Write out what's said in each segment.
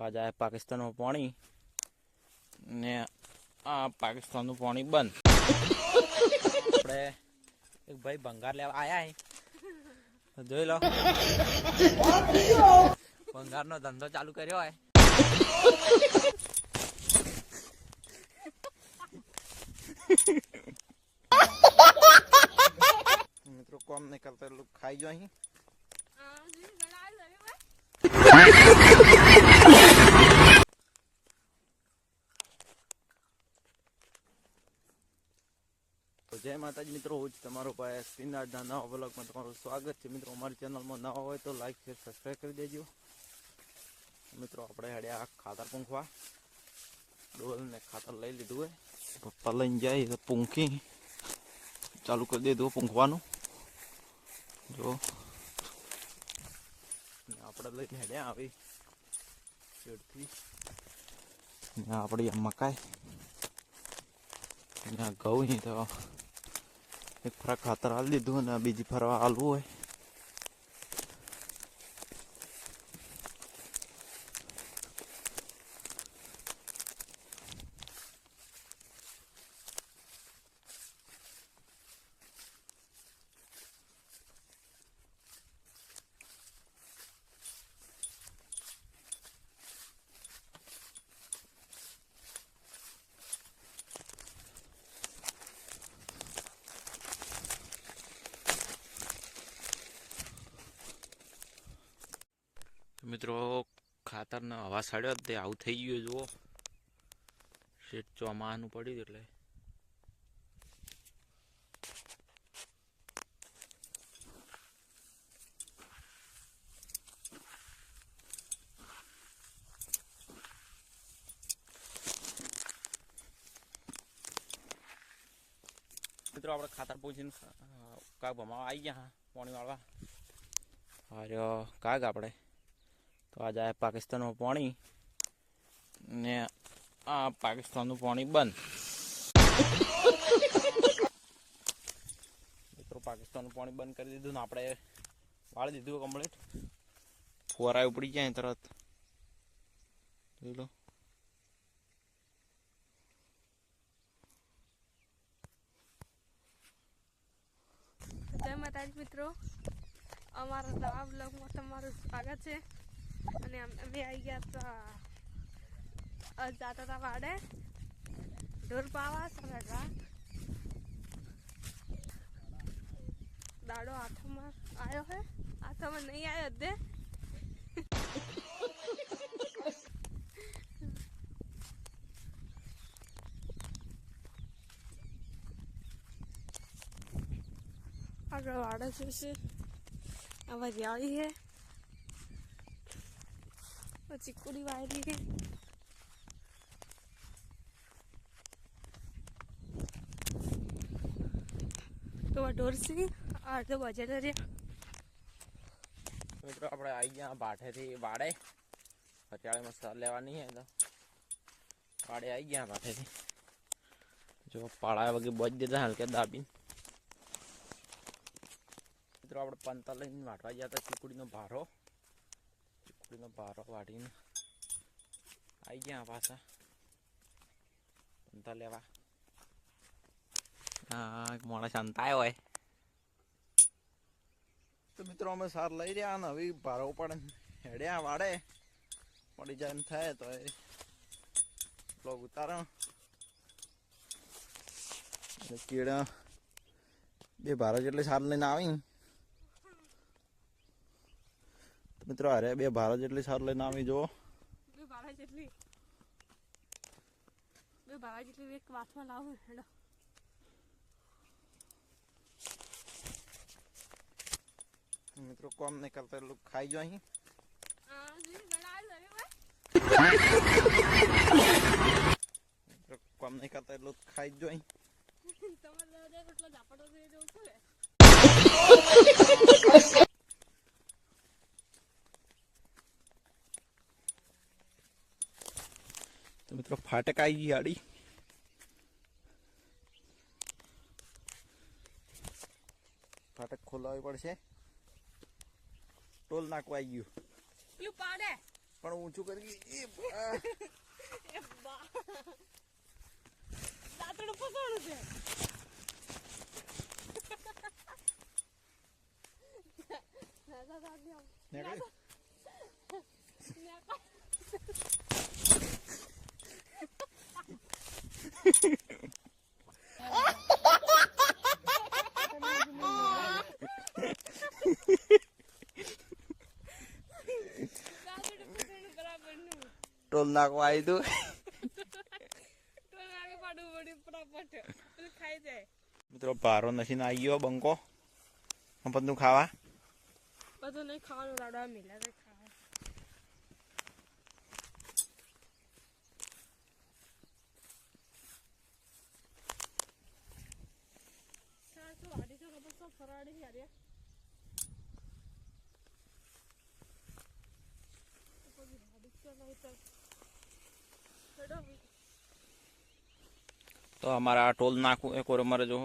आज आए पाकिस्तान में पानी ने आ पाकिस्तान નું પાણી બંધ। આપણે એક ભાઈ ભંગાર લેવા આયા હે, જોઈ લો ભંગારનો ધંધો ચાલુ કર્યો હે। મિત્રો કોમ નહીં કરતા लोग ખાઈ જો અહીં। जय माताजी मित्रों, હું તમારો ભાઈ સ્પિનના નવા વ્લોગમાં તમારું સ્વાગત છે। મિત્રો અમારી ચેનલમાં નવા હોય તો લાઈક શેર સબસ્ક્રાઈબ કરી દેજો। મિત્રો આપણે હડ્યા ખાતર પૂંખવા, ડોલ ને ખાતર લઈ લીધું હોય, પપ્પા લઈને જાય તો પૂંખી ચાલુ કરી દીધું પૂંખવાનું। જો આપણે લઈને હડ્યા આવી શેડથી, આપણી મકાઈ ઘઉં તો एक फरा खातर हाल दीधु ने बीजी फरवा हालवू है। मित्रों खातर ने हवा साड़्यो ते आવું થઈ ગયું જો શેટ ચોમાનું પડ્યું એટલે મિત્રો આપણે ખાતર પૂછીને કાગ ભમાવા આવી ગયા પાણી વાળવા। અરે કાગ આપણે तो आज आए पाकिस्तान में पानी ने आ पाकिस्तान નું પાણી બંધ। મિત્રો પાकिस्तान નું પાણી બંધ કરી દીધું ને આપણે વાળી દીધું કમ્પ્લીટ। ફુવારા ઉપડી જાય તરત, જોઈ લો। जय माताजी मित्रों, અમારા નવા બ્લોગમાં તમારું સ્વાગત છે। અને અમે આવી ગયા હતા, જતા હતા વાડે ઢોર પાવા સરેગા। દાડો હાથમાં આવ્યો હે, હાથમાં નહીં આવ્યો દે। આગળ વાડે છે, આ વરિયાળી है, चिकुड़ी वायरी है। तो ढोर सी और तो बजे रे મિત્રો આપણે આવી ગયા બાઠેથી વાડે, હરિયાળી મસાલા લેવાની है तो વાડે આવી ગયા બાઠેથી। જો પાળા વગે બોજ દીધા હલકે દાબી। મિત્રો આપણે પંતા લઈને વાટવા ગયા હતા ચીકુડીનો ભારો, ચીકુડીનો ભારો વાટીને આવી ગયા પાછા પંતા લેવા। હા માણસ અંતાયો હોય તો મિત્રો અમે સાર લઈ રહ્યા ને હવે ભારો પણ હેડ્યા વાડે પડી જાય એમ થાય તો એ બ્લોગ ઉતારો। કીડા બે ભારો જેટલી સાર લઈને આવી મિત્રો, અરે બે ભારો જેટલી સાર લઈને આવી। જો બે ભારા જેટલી એક વાતમાં લાવું હેડો। મિત્રો કોમ નહીં કરતા लोग ખાઈ જો અહીં। મિત્રો કોમ नहीं करता लोग खाई जो અહીં। तो मित्रों फाटक आई गई गाड़ी, फाटक खोलवावी પડશે। टोल नाखवाई गયું યુ પાડે પણ ઊંચું કરી એ બા. એ બા દાંતડું પસોડું છે નીકળી. ટોલ નાખવા આવી તું. ખાઈ જાય મિત્રો ભારો નથી ને આવી ગયો બંકો બધું ખાવા. બધું નહીં ખાવાનું લાડવા મિલા તો ખાવા ફરાડી યાર તો અમારા આ ટોલ નાખવું એ કોરે મારે જો.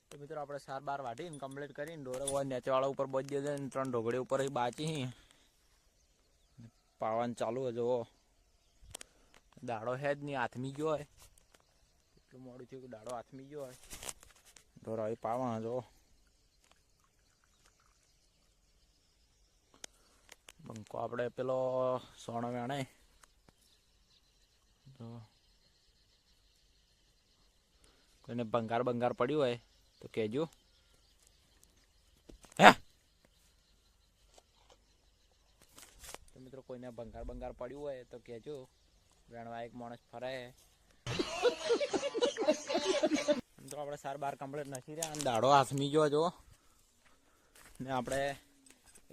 તો મિત્રો આપણે 4-12 વાટીને કમ્પ્લીટ કરીને ઢોરે હોય નેચેવાળા ઉપર બધી દે ને 3 ઢોકળી ઉપર બાચી પાવાનું ચાલુ હોય જો. દાડો હે જ નહીં હાથમી ગયો હોય એટલું મોડું થયું કે દાડો હાથમી ગયો હોય ઢોર આવી પાવા જો. બંકો આપણે પેલો સોનો વેણે તો કોઈને ભંગાર પડ્યું હોય તો કહેજો. હે તો મિત્રો કોઈને ભંગાર પડ્યું હોય તો કહેજો. વેણવા એક માણસ ફરે તો આપણે 4-12 કમ્પ્લીટ નથી રહ્યા અને દાડો હાથમી ગયો જો. ને આપણે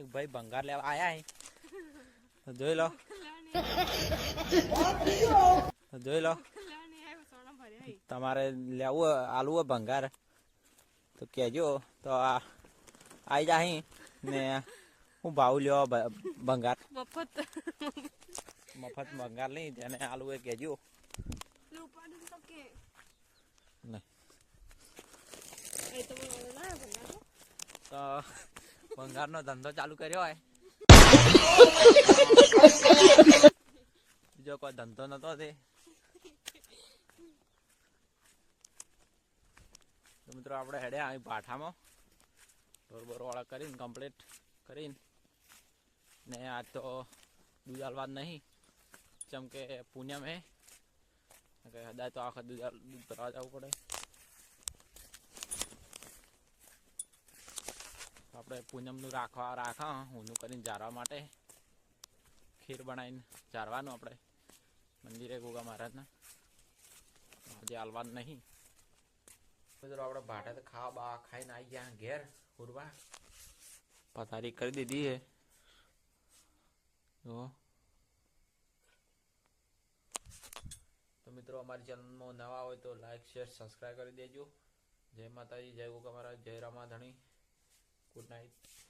એક ભાઈ ભંગાર લેવા આયા તો જોઈ લો તમારે લેવું આલુ હોય ભંગાર તો કહેજો તો આવી જાય ને હું ભાવ લ્યો ભંગાર મફત ભંગાર લઈ જેને આલુ હોય કહેજો. તો ભંગારનો ધંધો ચાલુ કર્યો હોય બીજો કોઈ ધંધો નતો તે. તો મિત્રો આપણે હેડ્યા અહીં ભાઠામાં ઢોર વાળા કરીને કમ્પ્લીટ કરીને ને આજ તો દૂધ આલવા જ નહીં જેમ કે પૂનમ હે હદાય તો આખા દૂધ ભરવા જવું પડે. આપણે પૂનમનું રાખા ઊનું કરીને ઝારવા માટે ખીર બનાવીને ઝારવાનું આપણે મંદિરે ગોગા મહારાજના હજી હાલવાનું નહીં. મિત્રો આપણે ભાટે તો ખાવા બા ખાઈને આવી ગયા ઘેર પૂરવા પથારી કરી દીધી હે તો મિત્રો અમારી ચેનલમાં નવા હોય તો લાઈક શેર સબસ્ક્રાઈબ કરી દેજો. જય માતાજી, જય ગોગા મહારાજ, જય રામાધણી. Good night.